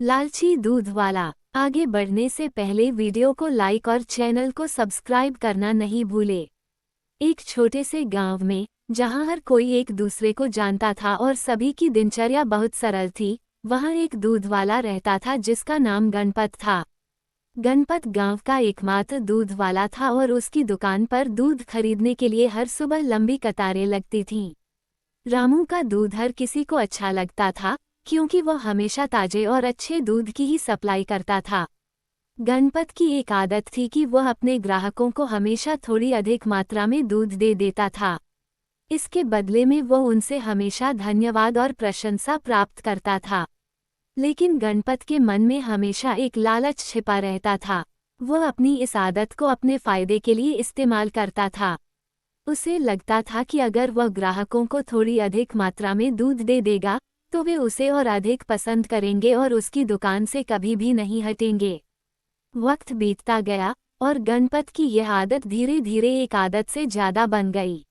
लालची दूध वाला। आगे बढ़ने से पहले वीडियो को लाइक और चैनल को सब्सक्राइब करना नहीं भूले। एक छोटे से गांव में, जहां हर कोई एक दूसरे को जानता था और सभी की दिनचर्या बहुत सरल थी, वहां एक दूध वाला रहता था जिसका नाम गणपत था। गणपत गांव का एकमात्र दूध वाला था और उसकी दुकान पर दूध खरीदने के लिए हर सुबह लंबी कतारें लगती थीं। रामू का दूध हर किसी को अच्छा लगता था, क्योंकि वह हमेशा ताजे और अच्छे दूध की ही सप्लाई करता था। गणपत की एक आदत थी कि वह अपने ग्राहकों को हमेशा थोड़ी अधिक मात्रा में दूध दे देता था। इसके बदले में वह उनसे हमेशा धन्यवाद और प्रशंसा प्राप्त करता था। लेकिन गणपत के मन में हमेशा एक लालच छिपा रहता था। वह अपनी इस आदत को अपने फायदे के लिए इस्तेमाल करता था। उसे लगता था कि अगर वह ग्राहकों को थोड़ी अधिक मात्रा में दूध दे देगा, तो वे उसे और अधिक पसंद करेंगे और उसकी दुकान से कभी भी नहीं हटेंगे। वक्त बीतता गया और गणपत की यह आदत धीरे धीरे एक आदत से ज्यादा बन गई।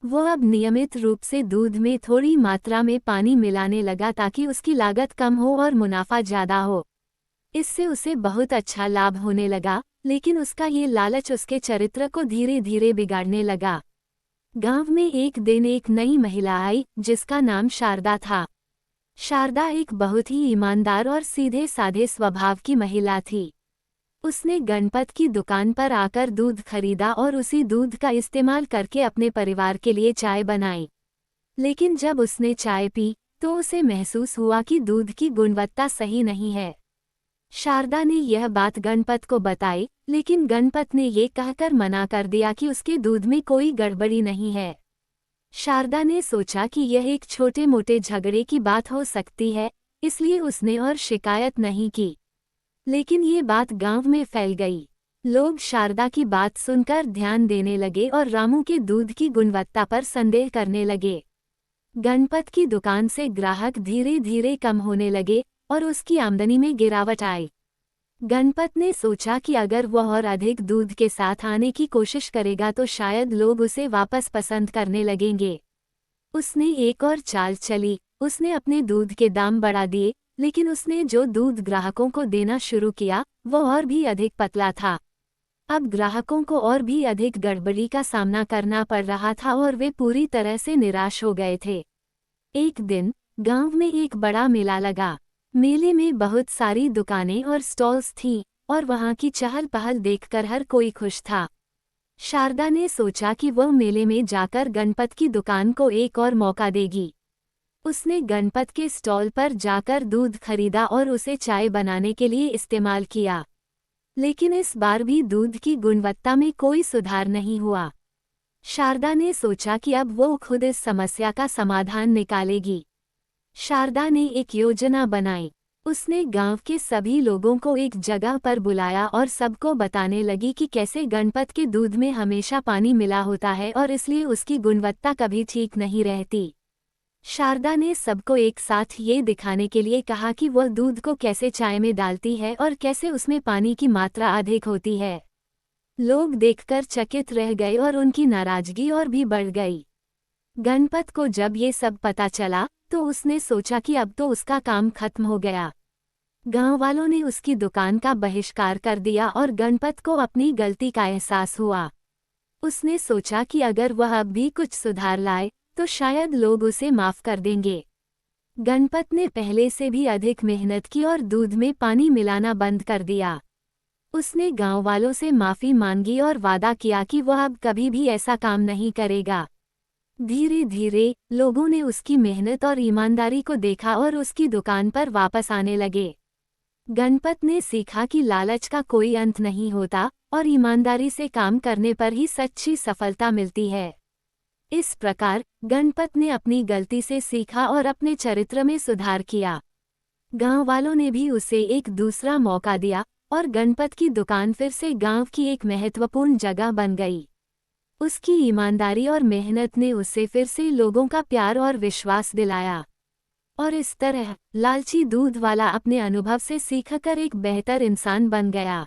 वह अब नियमित रूप से दूध में थोड़ी मात्रा में पानी मिलाने लगा ताकि उसकी लागत कम हो और मुनाफा ज्यादा हो। इससे उसे बहुत अच्छा लाभ होने लगा, लेकिन उसका ये लालच उसके चरित्र को धीरे धीरे बिगाड़ने लगा। गांव में एक दिन एक नई महिला आई जिसका नाम शारदा था। शारदा एक बहुत ही ईमानदार और सीधे साधे स्वभाव की महिला थी। उसने गणपत की दुकान पर आकर दूध खरीदा और उसी दूध का इस्तेमाल करके अपने परिवार के लिए चाय बनाई। लेकिन जब उसने चाय पी, तो उसे महसूस हुआ कि दूध की गुणवत्ता सही नहीं है। शारदा ने यह बात गणपत को बताई, लेकिन गणपत ने ये कहकर मना कर दिया कि उसके दूध में कोई गड़बड़ी नहीं है। शारदा ने सोचा कि यह एक छोटे मोटे झगड़े की बात हो सकती है, इसलिए उसने और शिकायत नहीं की। लेकिन ये बात गांव में फैल गई। लोग शारदा की बात सुनकर ध्यान देने लगे और रामू के दूध की गुणवत्ता पर संदेह करने लगे। गणपत की दुकान से ग्राहक धीरे धीरे कम होने लगे और उसकी आमदनी में गिरावट आई। गणपत ने सोचा कि अगर वह और अधिक दूध के साथ आने की कोशिश करेगा तो शायद लोग उसे वापस पसंद करने लगेंगे। उसने एक और चाल चली। उसने अपने दूध के दाम बढ़ा दिए, लेकिन उसने जो दूध ग्राहकों को देना शुरू किया, वह और भी अधिक पतला था। अब ग्राहकों को और भी अधिक गड़बड़ी का सामना करना पड़ रहा था और वे पूरी तरह से निराश हो गए थे। एक दिन गांव में एक बड़ा मेला लगा। मेले में बहुत सारी दुकानें और स्टॉल्स थीं और वहां की चहल पहल देखकर हर कोई खुश था। शारदा ने सोचा कि वह मेले में जाकर गणपत की दुकान को एक और मौका देगी। उसने गणपत के स्टॉल पर जाकर दूध खरीदा और उसे चाय बनाने के लिए इस्तेमाल किया। लेकिन इस बार भी दूध की गुणवत्ता में कोई सुधार नहीं हुआ। शारदा ने सोचा कि अब वो खुद इस समस्या का समाधान निकालेगी। शारदा ने एक योजना बनाई। उसने गांव के सभी लोगों को एक जगह पर बुलाया और सबको बताने लगी कि कैसे गणपत के दूध में हमेशा पानी मिला होता है और इसलिए उसकी गुणवत्ता कभी ठीक नहीं रहती। शारदा ने सबको एक साथ ये दिखाने के लिए कहा कि वह दूध को कैसे चाय में डालती है और कैसे उसमें पानी की मात्रा अधिक होती है। लोग देखकर चकित रह गए और उनकी नाराजगी और भी बढ़ गई। गणपत को जब ये सब पता चला, तो उसने सोचा कि अब तो उसका काम खत्म हो गया। गांव वालों ने उसकी दुकान का बहिष्कार कर दिया और गणपत को अपनी गलती का एहसास हुआ। उसने सोचा कि अगर वह अब भी कुछ सुधार लाए, तो शायद लोग उसे माफ कर देंगे। गणपत ने पहले से भी अधिक मेहनत की और दूध में पानी मिलाना बंद कर दिया। उसने गांव वालों से माफी मांगी और वादा किया कि वह अब कभी भी ऐसा काम नहीं करेगा। धीरे धीरे लोगों ने उसकी मेहनत और ईमानदारी को देखा और उसकी दुकान पर वापस आने लगे। गणपत ने सीखा कि लालच का कोई अंत नहीं होता और ईमानदारी से काम करने पर ही सच्ची सफलता मिलती है। इस प्रकार गणपत ने अपनी गलती से सीखा और अपने चरित्र में सुधार किया। गांव वालों ने भी उसे एक दूसरा मौका दिया और गणपत की दुकान फिर से गांव की एक महत्वपूर्ण जगह बन गई। उसकी ईमानदारी और मेहनत ने उसे फिर से लोगों का प्यार और विश्वास दिलाया। और इस तरह लालची दूध वाला अपने अनुभव से सीखकर एक बेहतर इंसान बन गया।